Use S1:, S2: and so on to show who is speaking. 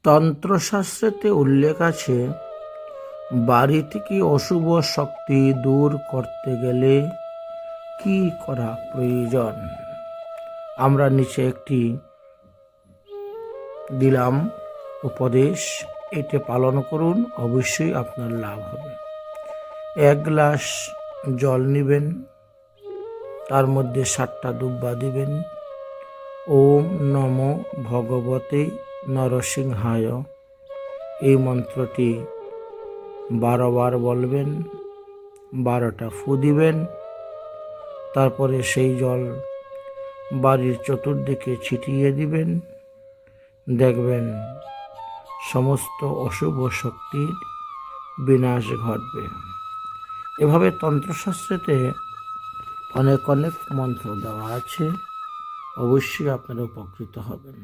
S1: তন্ত্রশাস্ত্রেতে উল্লেখ আছে, বাড়ি থেকে অশুভ শক্তি দূর করতে গেলে কি করা প্রয়োজন। আমরা নিচে একটি দিলাম উপদেশ, এটি পালন করুন, অবশ্যই আপনার লাভ হবে। 1 গ্লাস জল নেবেন, তার মধ্যে 7টা দুব্বা দিবেন। ওম নমো ভগবতে নরসিংহায়, এই মন্ত্রটি 12 বার বলবেন, 12টা ফু দিবেন। তারপরে সেই জল বাড়ির চতুর্দিকে ছিটিয়ে দিবেন। দেখবেন সমস্ত অশুভ শক্তির বিনাশ ঘটবে। এভাবে তন্ত্রশাস্ত্রেতে অনেক অনেক মন্ত্র দেওয়া আছে, অবশ্যই আপনারা উপকৃত হবেন।